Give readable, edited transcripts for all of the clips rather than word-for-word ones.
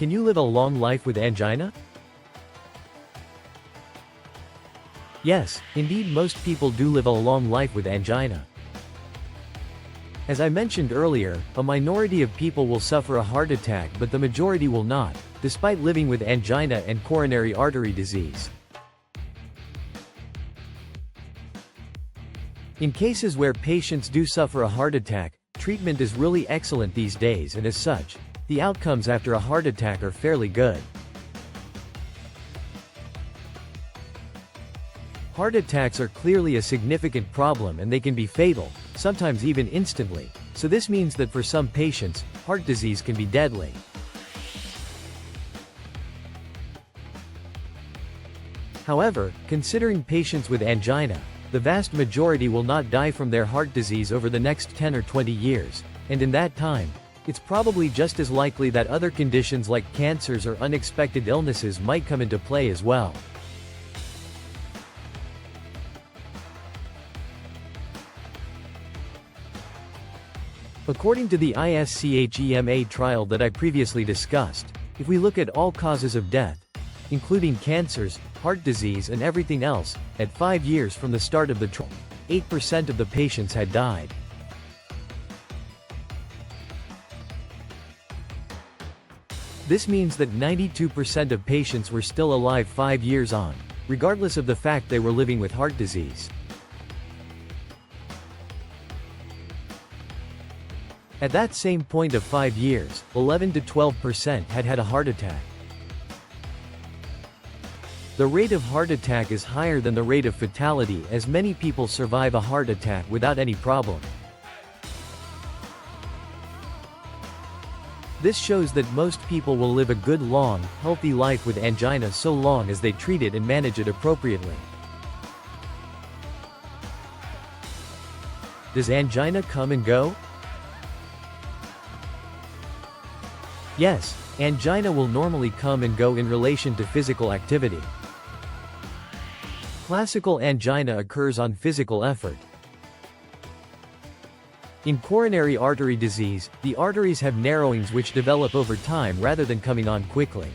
Can you live a long life with angina? Yes, indeed most people do live a long life with angina. As I mentioned earlier, a minority of people will suffer a heart attack but the majority will not, despite living with angina and coronary artery disease. In cases where patients do suffer a heart attack, treatment is really excellent these days and as such, the outcomes after a heart attack are fairly good. Heart attacks are clearly a significant problem and they can be fatal, sometimes even instantly, so this means that for some patients, heart disease can be deadly. However, considering patients with angina, the vast majority will not die from their heart disease over the next 10 or 20 years, and in that time, it's probably just as likely that other conditions like cancers or unexpected illnesses might come into play as well. According to the ISCHEMA trial that I previously discussed, if we look at all causes of death, including cancers, heart disease and everything else, at 5 years from the start of the trial, 8% of the patients had died. This means that 92% of patients were still alive 5 years on, regardless of the fact they were living with heart disease. At that same point of 5 years, 11 to 12% had had a heart attack. The rate of heart attack is higher than the rate of fatality as many people survive a heart attack without any problem. This shows that most people will live a good long, healthy life with angina so long as they treat it and manage it appropriately. Does angina come and go? Yes, angina will normally come and go in relation to physical activity. Classical angina occurs on physical effort. In coronary artery disease, the arteries have narrowings which develop over time rather than coming on quickly.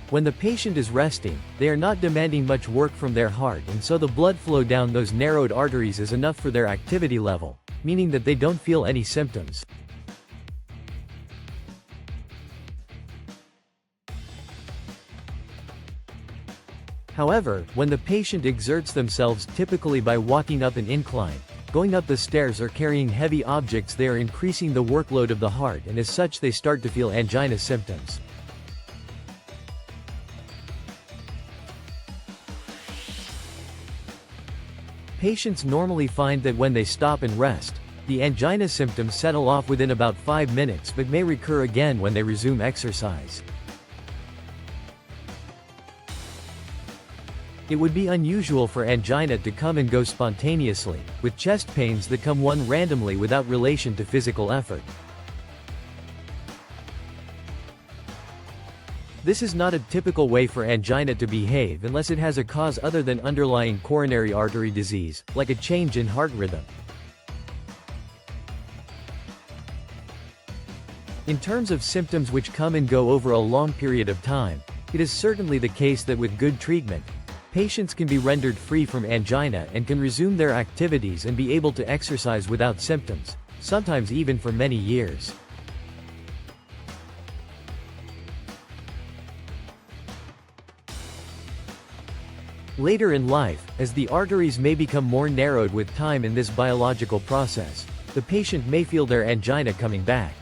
When the patient is resting, they are not demanding much work from their heart and so the blood flow down those narrowed arteries is enough for their activity level, meaning that they don't feel any symptoms. However, when the patient exerts themselves typically by walking up an incline, going up the stairs or carrying heavy objects they are increasing the workload of the heart and as such they start to feel angina symptoms. Patients normally find that when they stop and rest, the angina symptoms settle off within about 5 minutes but may recur again when they resume exercise. It would be unusual for angina to come and go spontaneously, with chest pains that come one randomly without relation to physical effort. This is not a typical way for angina to behave unless it has a cause other than underlying coronary artery disease, like a change in heart rhythm. In terms of symptoms which come and go over a long period of time, it is certainly the case that with good treatment, patients can be rendered free from angina and can resume their activities and be able to exercise without symptoms, sometimes even for many years. Later in life, as the arteries may become more narrowed with time in this biological process, the patient may feel their angina coming back.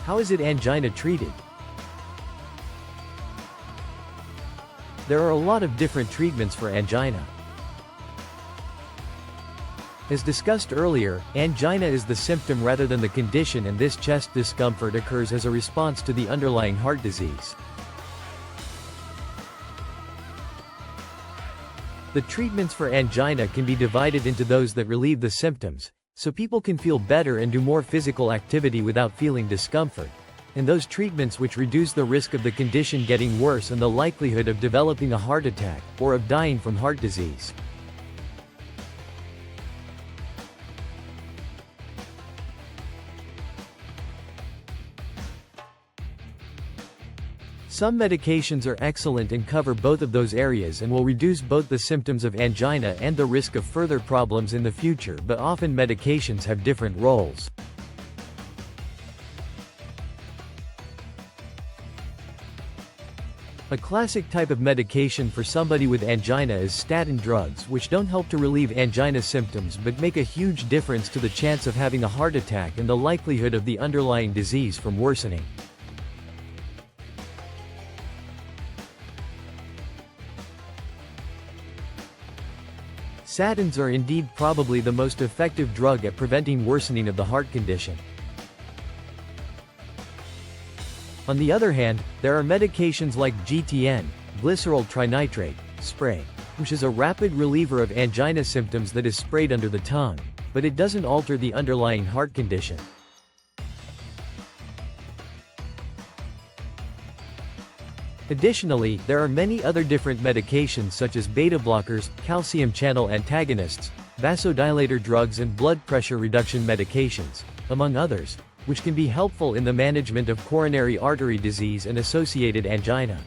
How is angina treated? There are a lot of different treatments for angina. As discussed earlier, angina is the symptom rather than the condition and this chest discomfort occurs as a response to the underlying heart disease. The treatments for angina can be divided into those that relieve the symptoms, so people can feel better and do more physical activity without feeling discomfort, and those treatments which reduce the risk of the condition getting worse and the likelihood of developing a heart attack, or of dying from heart disease. Some medications are excellent and cover both of those areas and will reduce both the symptoms of angina and the risk of further problems in the future, but often medications have different roles. A classic type of medication for somebody with angina is statin drugs, which don't help to relieve angina symptoms but make a huge difference to the chance of having a heart attack and the likelihood of the underlying disease from worsening. Statins are indeed probably the most effective drug at preventing worsening of the heart condition. On the other hand, there are medications like GTN, glycerol trinitrate, spray, which is a rapid reliever of angina symptoms that is sprayed under the tongue, but it doesn't alter the underlying heart condition. Additionally, there are many other different medications such as beta blockers, calcium channel antagonists, vasodilator drugs and blood pressure reduction medications, among others, which can be helpful in the management of coronary artery disease and associated angina.